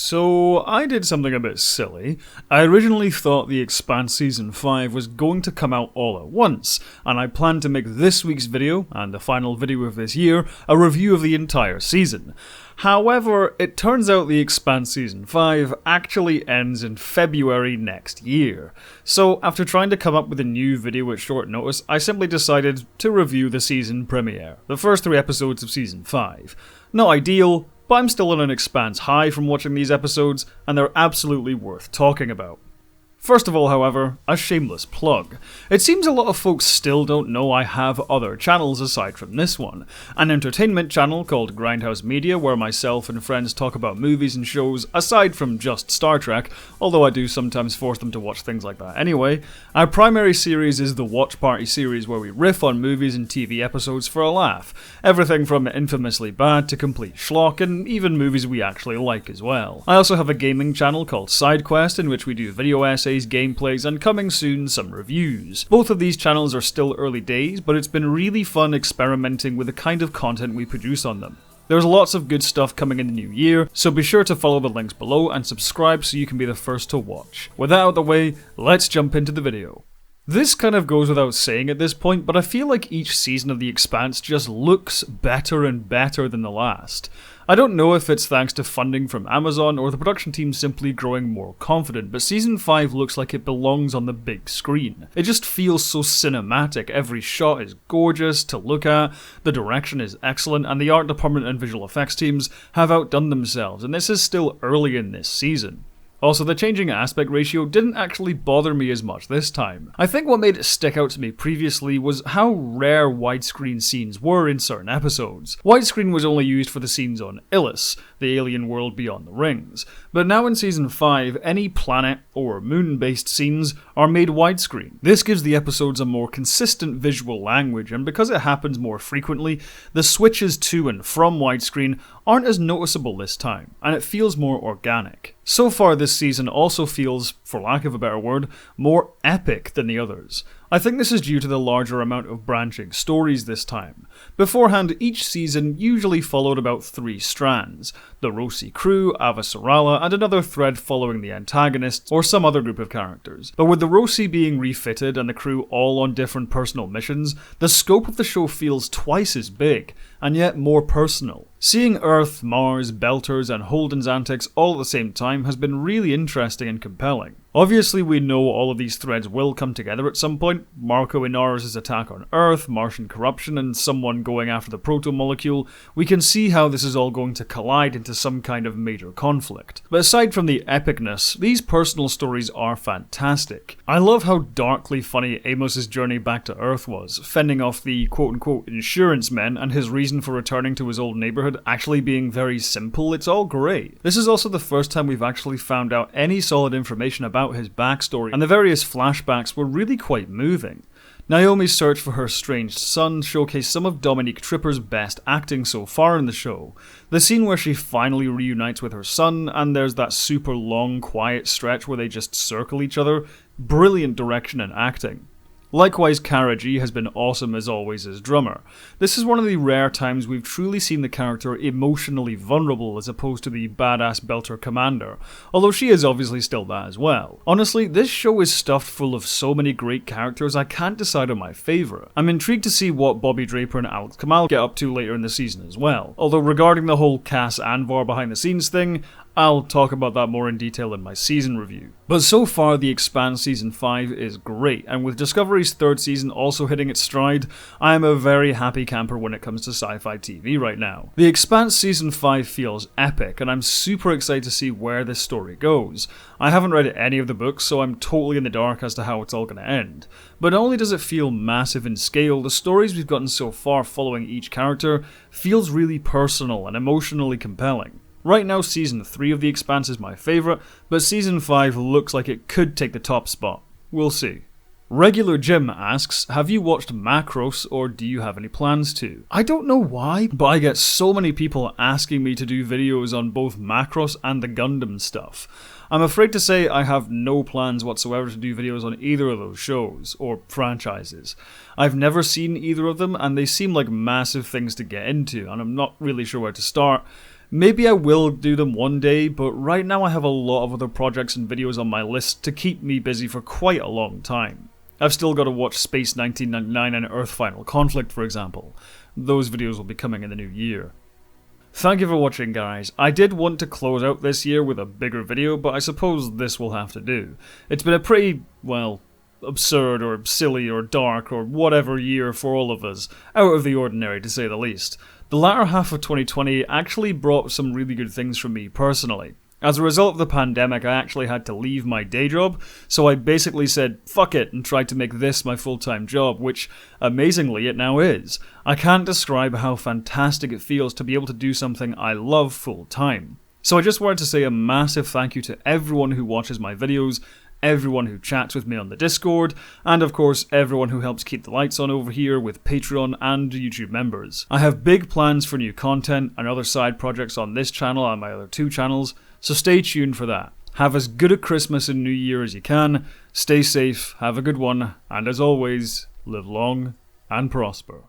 So, I did something a bit silly. I originally thought the Expanse Season 5 was going to come out all at once, and I planned to make this week's video, and the final video of this year, a review of the entire season. However, it turns out the Expanse Season 5 actually ends in February next year. So, after trying to come up with a new video at short notice, I simply decided to review the season premiere, the first 3 episodes of Season 5. Not ideal, but I'm still on an Expanse high from watching these episodes, and they're absolutely worth talking about. First of all, however, a shameless plug. It seems a lot of folks still don't know I have other channels aside from this one. An entertainment channel called Grindhouse Media, where myself and friends talk about movies and shows aside from just Star Trek, although I do sometimes force them to watch things like that anyway. Our primary series is the Watch Party series, where we riff on movies and TV episodes for a laugh. Everything from infamously bad to complete schlock, and even movies we actually like as well. I also have a gaming channel called SideQuest, in which we do video essays, gameplays, and coming soon, some reviews. Both of these channels are still early days, but it's been really fun experimenting with the kind of content we produce on them. There's lots of good stuff coming in the new year, so be sure to follow the links below and subscribe so you can be the first to watch. With that out of the way, let's jump into the video. This kind of goes without saying at this point, but I feel like each season of The Expanse just looks better and better than the last. I don't know if it's thanks to funding from Amazon or the production team simply growing more confident, but Season 5 looks like it belongs on the big screen. It just feels so cinematic, every shot is gorgeous to look at, the direction is excellent, and the art department and visual effects teams have outdone themselves, and this is still early in this season. Also, the changing aspect ratio didn't actually bother me as much this time. I think what made it stick out to me previously was how rare widescreen scenes were in certain episodes. Widescreen was only used for the scenes on Illis, the alien world beyond the rings, but now in Season 5, any planet or moon-based scenes are made widescreen. This gives the episodes a more consistent visual language, and because it happens more frequently, the switches to and from widescreen aren't as noticeable this time, and it feels more organic. So far this season also feels, for lack of a better word, more epic than the others. I think this is due to the larger amount of branching stories this time. Beforehand, each season usually followed about 3 strands: the Roci crew, Avasarala, and another thread following the antagonists or some other group of characters. But with the Roci being refitted and the crew all on different personal missions, the scope of the show feels twice as big, and yet more personal. Seeing Earth, Mars, Belters, and Holden's antics all at the same time has been really interesting and compelling. Obviously, we know all of these threads will come together at some point. Marco Inar's attack on Earth, Martian corruption, and someone going after the proto-molecule. We can see how this is all going to collide into some kind of major conflict. But aside from the epicness, these personal stories are fantastic. I love how darkly funny Amos's journey back to Earth was, fending off the quote-unquote insurance men and his reason for returning to his old neighborhood actually being very simple. It's all great. This is also the first time we've actually found out any solid information about his backstory, and the various flashbacks were really quite moving. Naomi's search for her estranged son showcased some of Dominique Tripper's best acting so far in the show. The scene where she finally reunites with her son, and there's that super long, quiet stretch where they just circle each other, brilliant direction and acting. Likewise, Kara G has been awesome as always as drummer. This is one of the rare times we've truly seen the character emotionally vulnerable as opposed to the badass Belter commander, although she is obviously still that as well. Honestly, this show is stuffed full of so many great characters I can't decide on my favourite. I'm intrigued to see what Bobby Draper and Alex Kamal get up to later in the season as well, although regarding the whole Cass Anvar behind the scenes thing, I'll talk about that more in detail in my season review. But so far, The Expanse Season 5 is great, and with Discovery's 3rd season also hitting its stride, I am a very happy camper when it comes to sci-fi TV right now. The Expanse Season 5 feels epic, and I'm super excited to see where this story goes. I haven't read any of the books, so I'm totally in the dark as to how it's all going to end. But not only does it feel massive in scale, the stories we've gotten so far following each character feels really personal and emotionally compelling. Right now, Season 3 of The Expanse is my favourite, but Season 5 looks like it could take the top spot. We'll see. Regular Jim asks, have you watched Macross or do you have any plans to? I don't know why, but I get so many people asking me to do videos on both Macross and the Gundam stuff. I'm afraid to say I have no plans whatsoever to do videos on either of those shows, or franchises. I've never seen either of them, and they seem like massive things to get into, and I'm not really sure where to start. Maybe I will do them one day, but right now I have a lot of other projects and videos on my list to keep me busy for quite a long time. I've still got to watch Space 1999 and Earth Final Conflict, for example. Those videos will be coming in the new year. Thank you for watching, guys. I did want to close out this year with a bigger video, but I suppose this will have to do. It's been a pretty, well, absurd or silly or dark or whatever year for all of us, out of the ordinary to say the least. The latter half of 2020 actually brought some really good things for me personally. As a result of the pandemic, I actually had to leave my day job, so I basically said fuck it and tried to make this my full-time job, which, amazingly, it now is. I can't describe how fantastic it feels to be able to do something I love full-time. So I just wanted to say a massive thank you to everyone who watches my videos, everyone who chats with me on the Discord, and of course everyone who helps keep the lights on over here with Patreon and YouTube members. I have big plans for new content and other side projects on this channel and my other two channels, so stay tuned for that. Have as good a Christmas and New Year as you can, stay safe, have a good one, and as always, live long and prosper.